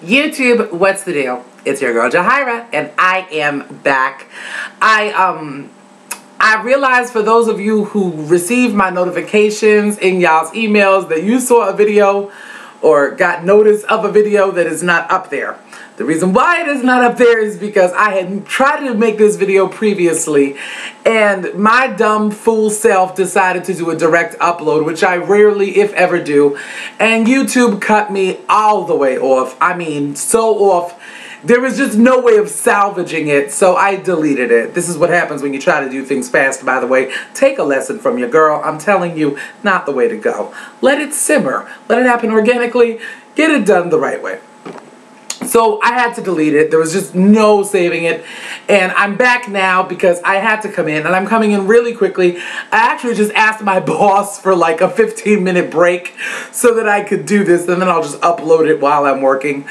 YouTube, what's the deal? It's your girl Jahira, and I am back. I realized for those of you who received my notifications in y'all's emails that you saw a video or got notice of a video that is not up there. The reason why it is not up there is because I had tried to make this video previously and my dumb fool self decided to do a direct upload, which I rarely, if ever, do. And YouTube cut me all the way off. I mean, so off. There was just no way of salvaging it, so I deleted it. This is what happens when you try to do things fast, by the way. Take a lesson from your girl. I'm telling you, not the way to go. Let it simmer. Let it happen organically. Get it done the right way. So I had to delete it. There was just no saving it. And I'm back now because I had to come in, and I'm coming in really quickly. I actually just asked my boss for like a 15-minute break so that I could do this, and then I'll just upload it while I'm working.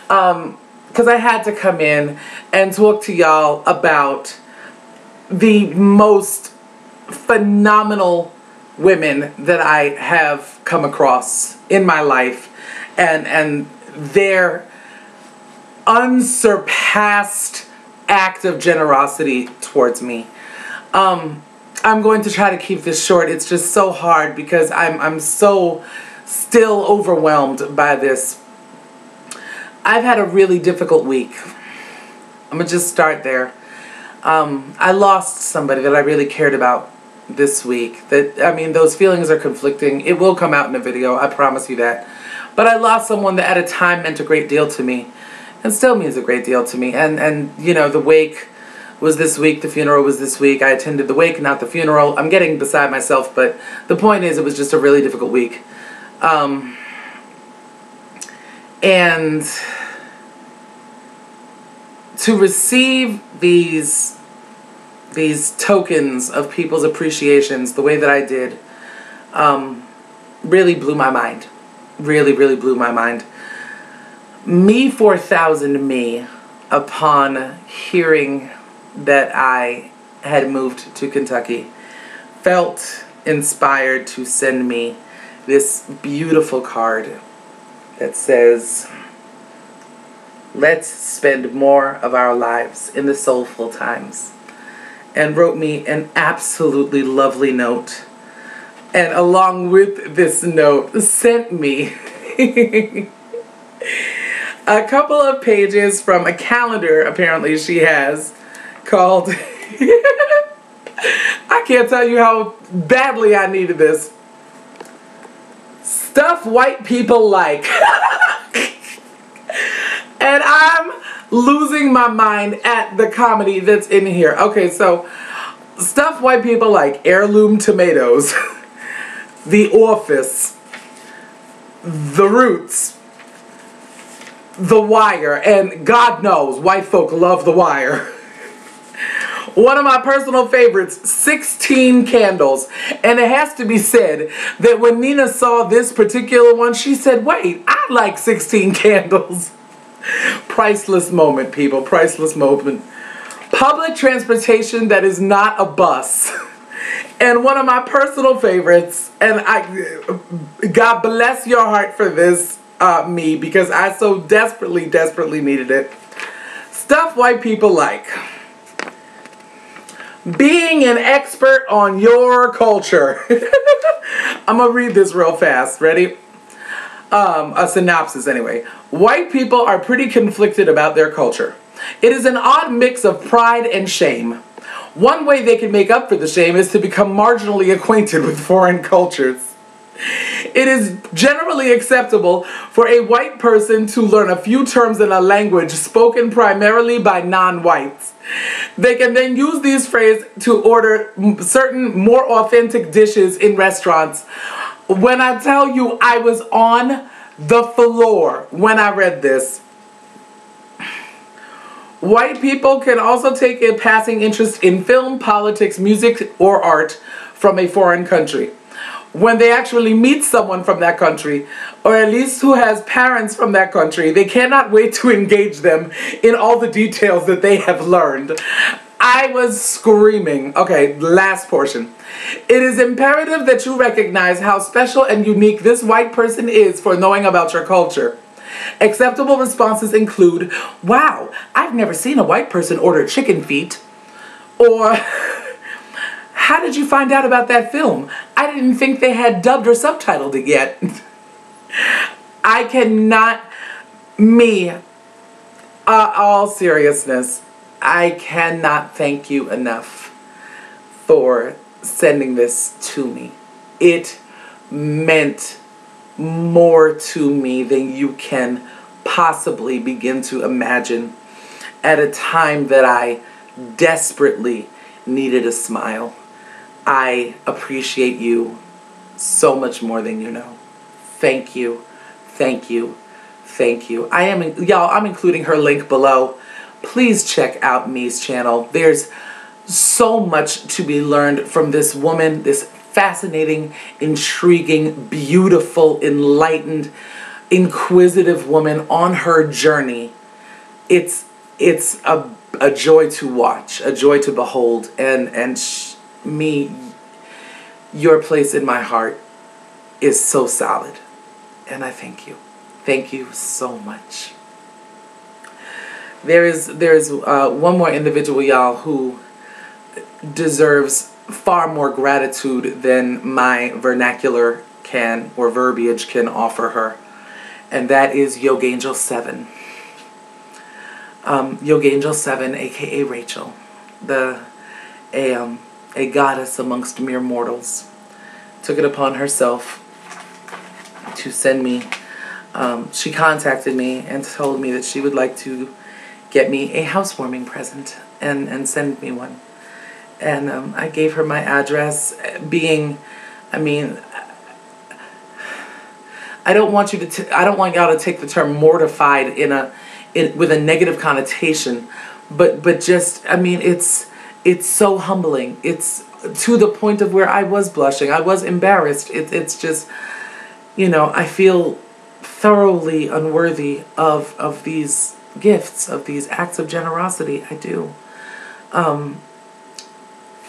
Because I had to come in and talk to y'all about the most phenomenal women that I have come across in my life, and their unsurpassed act of generosity towards me. I'm going to try to keep this short. It's just so hard because I'm so still overwhelmed by this. I've had a really difficult week. I'm gonna just start there. I lost somebody that I really cared about this week. Those feelings are conflicting. It will come out in a video, I promise you that. But I lost someone that at a time meant a great deal to me, and still means a great deal to me. And you know, the wake was this week, the funeral was this week. I attended the wake, not the funeral. I'm getting beside myself, but the point is, it was just a really difficult week. And to receive these tokens of people's appreciations the way that I did really blew my mind. Really, really blew my mind. Me 4000 me, upon hearing that I had moved to Kentucky, felt inspired to send me this beautiful card that says, "Let's spend more of our lives in the soulful times," and wrote me an absolutely lovely note. And along with this note, sent me a couple of pages from a calendar apparently she has called I can't tell you how badly I needed this. Stuff White People Like. And I'm losing my mind at the comedy that's in here. Okay, so stuff white people like: heirloom tomatoes, The Office, The Roots, The Wire, and God knows white folk love The Wire. One of my personal favorites, 16 Candles. And it has to be said that when Nina saw this particular one, she said, "Wait, I like 16 Candles." Priceless moment, people. Priceless moment. Public transportation that is not a bus. And one of my personal favorites, and God bless your heart for this, me, because I so desperately, desperately needed it. Stuff White People Like. Being an expert on your culture. I'm gonna read this real fast. Ready? A synopsis anyway. White people are pretty conflicted about their culture. It is an odd mix of pride and shame. One way they can make up for the shame is to become marginally acquainted with foreign cultures. It is generally acceptable for a white person to learn a few terms in a language spoken primarily by non-whites. They can then use these phrases to order certain more authentic dishes in restaurants. When I tell you, I was on the floor when I read this. White people can also take a passing interest in film, politics, music, or art from a foreign country. When they actually meet someone from that country, or at least who has parents from that country, they cannot wait to engage them in all the details that they have learned. I was screaming. Okay, last portion. It is imperative that you recognize how special and unique this white person is for knowing about your culture. Acceptable responses include, wow, I've never seen a white person order chicken feet. Or, how did you find out about that film? I didn't think they had dubbed or subtitled it yet. I cannot, all seriousness, I cannot thank you enough for sending this to me. It meant more to me than you can possibly begin to imagine at a time that I desperately needed a smile. I appreciate you so much more than you know. Thank you, thank you, thank you. Y'all, I'm including her link below. Please check out Mi's channel. There's so much to be learned from this woman, this fascinating, intriguing, beautiful, enlightened, inquisitive woman on her journey. It's a joy to watch, a joy to behold, and Mi, your place in my heart is so solid, and I thank you. Thank you so much. There's one more individual, y'all, who deserves far more gratitude than my vernacular can, or verbiage can offer her, and that is Yogangel 7. Yogangel 7, aka Rachel, a goddess amongst mere mortals, took it upon herself to send me. She contacted me and told me that she would like to get me a housewarming present and send me one. And I gave her my address, I don't want y'all to take the term mortified with a negative connotation, but just, it's so humbling. It's to the point of where I was blushing. I was embarrassed. It's just, I feel thoroughly unworthy of these gifts, of these acts of generosity. I do.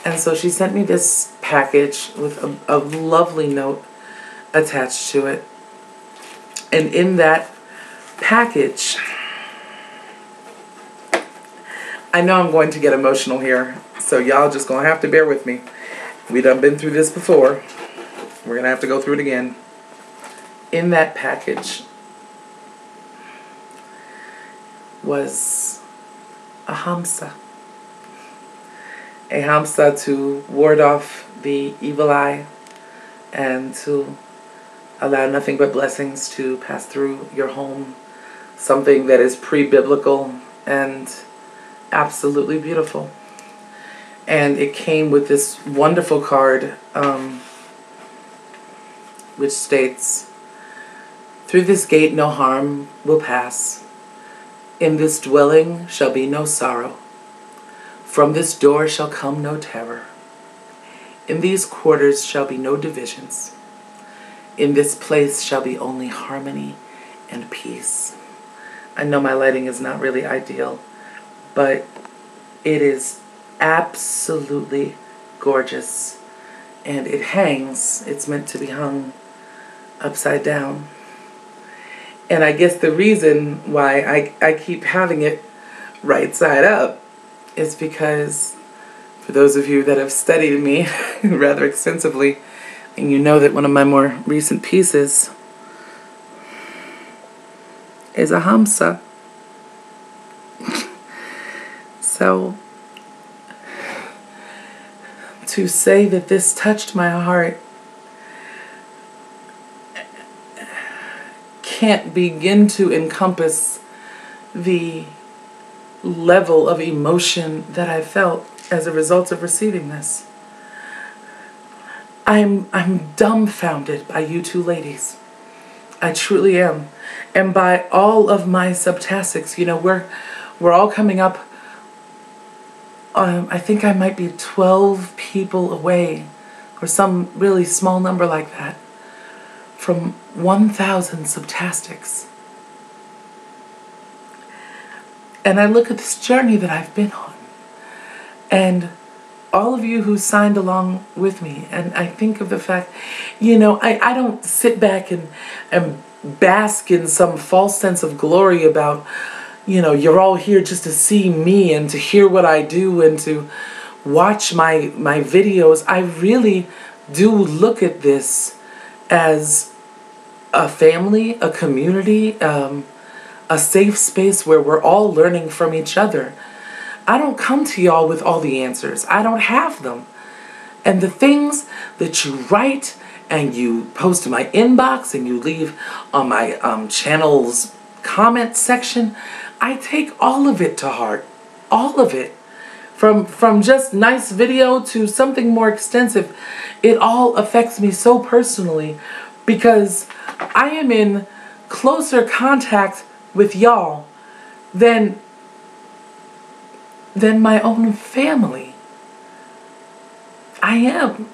And so she sent me this package with a lovely note attached to it. And in that package, I know I'm going to get emotional here, so y'all just gonna have to bear with me. We done been through this before. We're gonna have to go through it again. In that package was a hamsa. A hamsa to ward off the evil eye and to allow nothing but blessings to pass through your home. Something that is pre-biblical and absolutely beautiful. And it came with this wonderful card, which states, "Through this gate no harm will pass. In this dwelling shall be no sorrow. From this door shall come no terror. In these quarters shall be no divisions. In this place shall be only harmony and peace." I know my lighting is not really ideal, but it is absolutely gorgeous. And it hangs. It's meant to be hung upside down. And I guess the reason why I keep having it right side up is because, for those of you that have studied me rather extensively, and you know that one of my more recent pieces is a hamsa. So, to say that this touched my heart can't begin to encompass the level of emotion that I felt as a result of receiving this. I'm dumbfounded by you two ladies. I truly am. And by all of my subtastics. We're all coming up, I think I might be 12 people away, or some really small number like that, from 1,000 subtastics. And I look at this journey that I've been on, and all of you who signed along with me, and I think of the fact, I don't sit back and bask in some false sense of glory about, you know, you're all here just to see me and to hear what I do and to watch my videos. I really do look at this as a family, a community, a safe space where we're all learning from each other. I don't come to y'all with all the answers. I don't have them. And the things that you write and you post in my inbox and you leave on my channel's comment section, I take all of it to heart. All of it. From just nice video to something more extensive. It all affects me so personally because I am in closer contact with y'all than my own family. I am.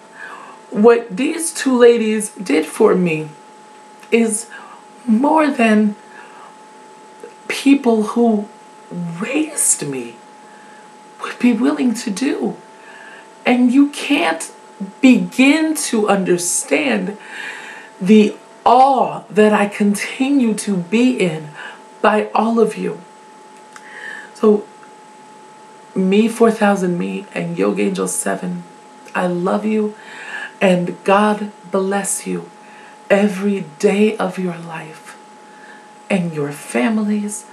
What these two ladies did for me is more than people who raised me would be willing to do. And you can't begin to understand the awe that I continue to be in by all of you. So, me 4000 Me and Yoga Angel 7, I love you and God bless you every day of your life and your families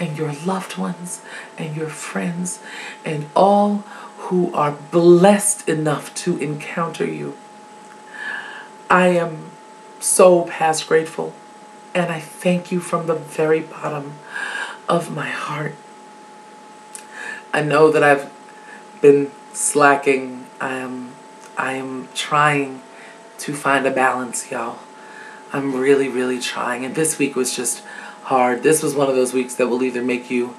and your loved ones and your friends and all who are blessed enough to encounter you. I am so past grateful and I thank you from the very bottom of my heart. I know that I've been slacking. I am trying to find a balance, y'all. I'm really, really trying. And this week was just hard. This was one of those weeks that will either make you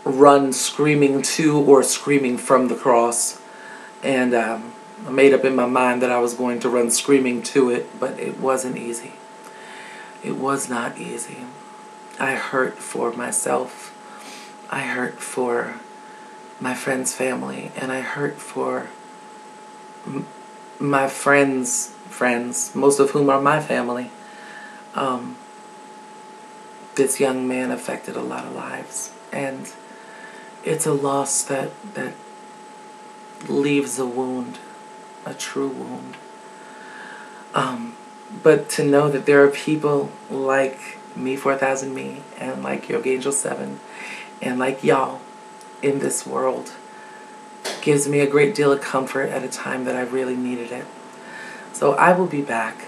run screaming to or screaming from the cross. And I made up in my mind that I was going to run screaming to it, but it wasn't easy. It was not easy. I hurt for myself. I hurt for my friend's family, and I hurt for my friends, most of whom are my family. This young man affected a lot of lives, and it's a loss that leaves a wound, a true wound. But to know that there are people like me 4000 Me and like Yoga Angel 7 and like y'all in this world gives me a great deal of comfort at a time that I really needed it. So I will be back.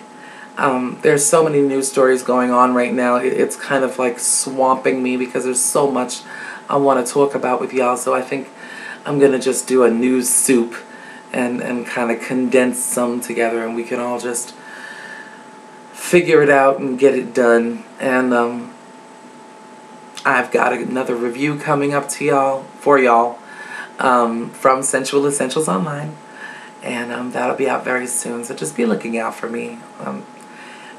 There's so many news stories going on right now. It's kind of like swamping me because there's so much I want to talk about with y'all. So I think I'm going to just do a news soup and kind of condense some together, and we can all just figure it out and get it done. And I've got another review coming up to y'all, for y'all, from Sensual Essentials Online. And that'll be out very soon, so just be looking out for me.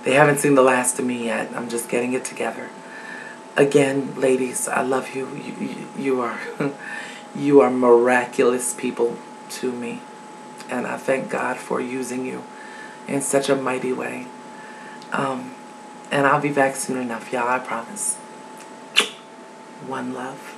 They haven't seen the last of me yet. I'm just getting it together. Again, ladies, I love you. You are you are miraculous people to me. And I thank God for using you in such a mighty way. And I'll be back soon enough, y'all, I promise. One love.